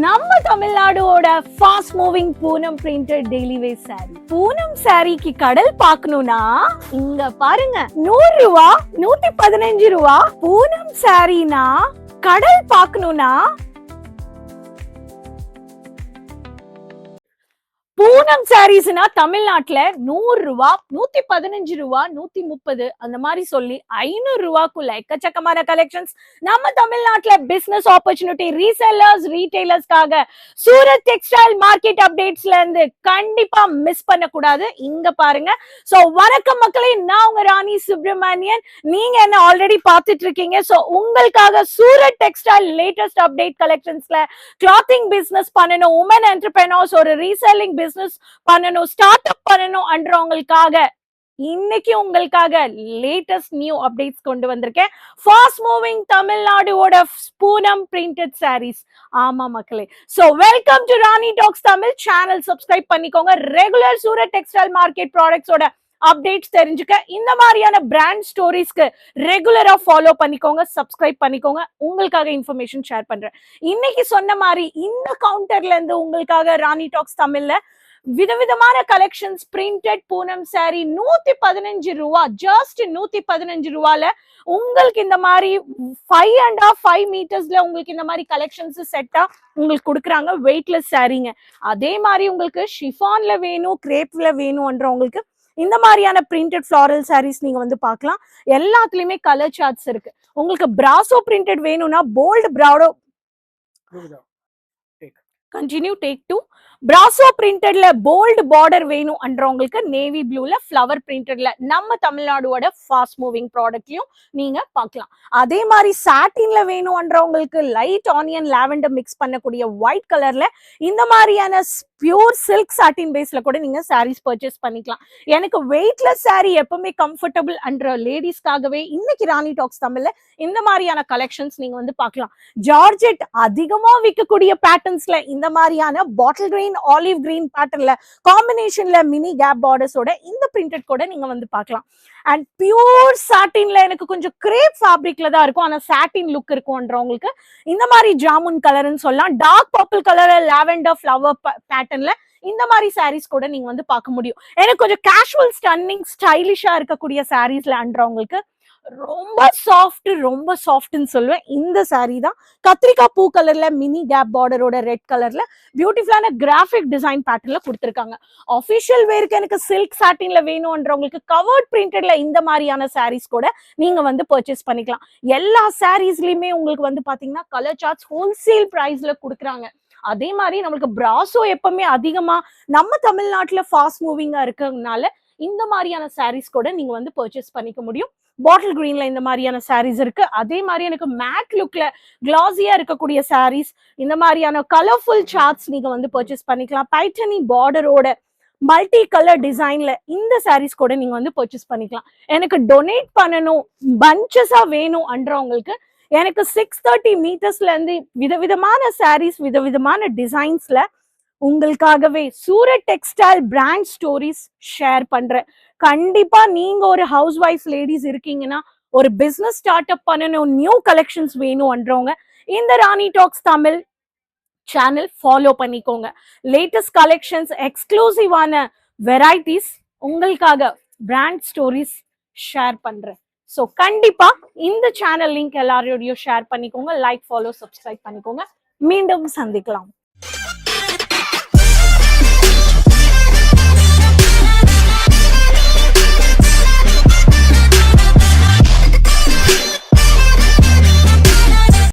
நம்ம தமிழ்நாடோட fast moving Poonam printed daily wear sari. Poonam சாரிக்கு கடல் பார்க்கணும்னா இங்க பாருங்க, 100 ரூபா, 115 ரூபா. பூனம் சாரினா கடல் பார்க்கணும்னா பூனம் சாரீஸ்னா தமிழ்நாட்டுல 100 ரூபா, 115 ரூபா, 130 அந்த மாதிரி சொல்லி 500 ரூபாக்குள்ள எக்கச்சக்கமான கலெக்ஷன்ஸ் நம்ம தமிழ்நாட்டுல பிசினஸ் ஆப்பர்ச்சுனிட்டி ரீசெல்லர்ஸ் ரீட்டைலர்ஸ்க்காக சூரத் டெக்ஸ்டைல் மார்க்கெட் அப்டேட்ஸ்ல இருந்து கண்டிப்பா மிஸ் பண்ண கூடாது. இங்க பாருங்க. சோ வணக்கம் மக்களே, நான் உங்க ராணி சுப்ரமணியன். நீங்க என்ன ஆல்ரெடி பார்த்துட்டு இருக்கீங்க. சோ உங்களுக்காக சூரத் டெக்ஸ்டைல் லேட்டஸ்ட் அப்டேட் கலெக்ஷன்ஸ்ல கிளாத்திங் பிசினஸ் பண்ணணும், உமன் என்டர்பிரனர்ஸ் ஒரு ரீசெல்லிங் பிசினஸ் பண்ணணும், ஸ்டார்ட் அப் பண்ணணும் என்றவங்களுக்காக இன்னைக்கு உங்களுக்காக லேட்டஸ்ட் நியூ அப்டேட்ஸ் கொண்டு வந்திருக்கேன். ஃபாஸ்ட் மூவிங் தமிழ்நாடுவோட பூனம் பிரிண்டட் சாரீஸ். ஆமா மக்களே, so welcome to Rani talks Tamil channel. Subscribe பண்ணிக்கோங்க. ரெகுலர் சூரத் டெக்ஸ்டைல் மார்க்கெட் ப்ராடக்ட்ஸோட அப்டேட்ஸ் தெரிஞ்சுக்க இந்த மாதிரியான பிராண்ட் ஸ்டோரிஸ்க்கு ரெகுலரா ஃபாலோ பண்ணிக்கோங்க, சப்ஸ்கிரைப் பண்ணிக்கோங்க. உங்களுக்காக இன்ஃபர்மேஷன் ஷேர் பண்றேன். இன்னைக்கு சொன்ன மாதிரி இந்த கவுண்டர்ல இருந்து உங்களுக்காக ராணி டாக்ஸ் தமிழ்ல விதவிதமான கலெக்ஷன்ஸ் பிரிண்டட் பூனம் சாரி 115 ரூபா, ஜஸ்ட் 115 ரூபால உங்களுக்கு இந்த மாதிரி 5.5 மீட்டர்ஸ்ல உங்களுக்கு இந்த மாதிரி கலெக்ஷன்ஸ் செட்டா உங்களுக்கு கொடுக்குறாங்க. வெயிட்லெஸ் சாரீங்க. அதே மாதிரி உங்களுக்கு ஷிஃபான்ல வேணும், கிரேப்ல வேணும்ன்றவங்களுக்கு இந்த மாதிரியான பிரிண்டட் ஃபிளாரல் சாரீஸ் நீங்க வந்து பார்க்கலாம். எல்லாத்துலயுமே கலர் சார்ட்ஸ் இருக்கு. உங்களுக்கு பிராசோ பிரிண்டட் வேணும்னா போல்ட் பிராடோ கண்டினியூ டேக் 2 பிராசோ பிரிண்டட்ல போல்ட் பார்டர் வேணும் என்றவங்களுக்கு நேவி ப்ளூல ஃப்ளவர் பிரிண்டட்ல நம்ம தமிழ்நாடோட ஃபாஸ்ட் மூவிங் ப்ராடக்ட்லயும் நீங்க பார்க்கலாம். அதே மாதிரி சாட்டின்ல வேணும்ன்றவங்களுக்கு லைட் ஆனியன் லாவெண்டர் மிக்ஸ் பண்ணக்கூடிய ஒயிட் கலர்ல இந்த மாதிரியான பியூர் சில்க் சாட்டின் பேஸ்ல கூட நீங்க சாரீஸ் பர்ச்சேஸ் பண்ணிக்கலாம். எனக்கு வெயிட்லெஸ் சாரி எப்பவுமே கம்ஃபர்டபுள் என்ற லேடிஸ்க்காகவே இன்னைக்கு ராணி டாக்ஸ் தமிழ்ல இந்த மாதிரியான கலெக்ஷன்ஸ் நீங்க வந்து பார்க்கலாம். ஜார்ஜெட் அதிகமா விற்கக்கூடிய பேட்டர்ன்ஸ்ல இந்த மாதிரியான பாட்டில் கிரீன் ஆலிவ் கிரீன் பேட்டர்ன்ல காம்பினேஷன்ல மினி கேப் பார்டர்ஸோட இந்த பிரிண்டட் கூட நீங்க வந்து பார்க்கலாம். அண்ட் பியூர் சாட்டின்ல எனக்கு கொஞ்சம் கிரேப் ஃபேப்ரிக்ல தான் இருக்கும், ஆனா சாட்டின் லுக் இருக்கும்ன்றவங்களுக்கு இந்த மாதிரி ஜாமுன் கலர்னு சொல்லலாம். Dark purple colour lavender flower பேட்டர்ன்ல இந்த மாதிரி சாரீஸ் கூட நீங்க வந்து பார்க்க முடியும். எனக்கு கொஞ்சம் கேஷுவல் ஸ்டன்னிங் ஸ்டைலிஷா இருக்கக்கூடிய சாரீஸ்ல அன்றவங்களுக்கு ரொம்ப சாஃப்ட்னு சொல்லுவேன். இந்த சாரீ தான் கத்திரிக்காய் பூ கலர்ல மினி கேப் பார்டரோட ரெட் கலர்ல பியூட்டிஃபுல்லான கிராஃபிக் டிசைன் பேட்டர்ன்ல கொடுத்துருக்காங்க. ஆஃபிஷியல் வேருக்கு எனக்கு சில்க் சாட்டின்ல வேணும்ன்றவங்களுக்கு கவர்ட் பிரிண்டட்ல இந்த மாதிரியான சாரீஸ் கூட நீங்க வந்து பர்ச்சேஸ் பண்ணிக்கலாம். எல்லா சாரீஸ்லயுமே உங்களுக்கு வந்து பாத்தீங்கன்னா கலர் சார்ட்ஸ் ஹோல்சேல் பிரைஸ்ல கொடுக்குறாங்க. அதே மாதிரி நம்மளுக்கு பிராசோ எப்பவுமே அதிகமா நம்ம தமிழ்நாட்டுல ஃபாஸ்ட் மூவிங்கா இருக்கிறதுனால இந்த மாதிரியான சாரீஸ் கூட நீங்க வந்து பர்ச்சேஸ் பண்ணிக்க முடியும். பாட்டில் கிரீன்ல இந்த மாதிரியான சாரீஸ் இருக்கு. அதே மாதிரி எனக்கு மேட் லுக்ல கிளாஸியா இருக்கக்கூடிய சாரீஸ், இந்த மாதிரியான கலர்ஃபுல் சார்ட்ஸ் நீங்க வந்து பர்ச்சேஸ் பண்ணிக்கலாம். பைட்டனி பார்டரோட மல்டி கலர் டிசைன்ல இந்த சாரீஸ் கூட நீங்க வந்து பர்ச்சேஸ் பண்ணிக்கலாம். எனக்கு டொனேட் பண்ணணும், பஞ்சஸா வேணும் என்றவங்களுக்கு எனக்கு 630 மீட்டர்ஸ்ல இருந்து விதவிதமான சாரீஸ் விதவிதமான டிசைன்ஸ்ல உங்களுக்காகவே Surat textile brand stories share பண்றேன். கண்டிப்பா நீங்க ஒரு ஹவுஸ் ஒய்ஃப் லேடிஸ் இருக்கீங்கன்னா, ஒரு பிசினஸ் ஸ்டார்ட் அப் பண்ணணும், நியூ கலெக்ஷன்ஸ் வேணும்ன்றவங்க இந்த ராணி டாக்ஸ் தமிழ் சேனல் ஃபாலோ பண்ணிக்கோங்க. லேட்டஸ்ட் கலெக்ஷன்ஸ், எக்ஸ்க்ளூசிவான வெரைட்டிஸ் உங்களுக்காக பிராண்ட் ஸ்டோரிஸ் ஷேர் பண்றேன். ஸோ கண்டிப்பா இந்த சேனல் லிங்க் எல்லாரோடையும் ஷேர் பண்ணிக்கோங்க. லைக், ஃபாலோ, சப்ஸ்கிரைப் பண்ணிக்கோங்க. மீண்டும் சந்திக்கலாம்.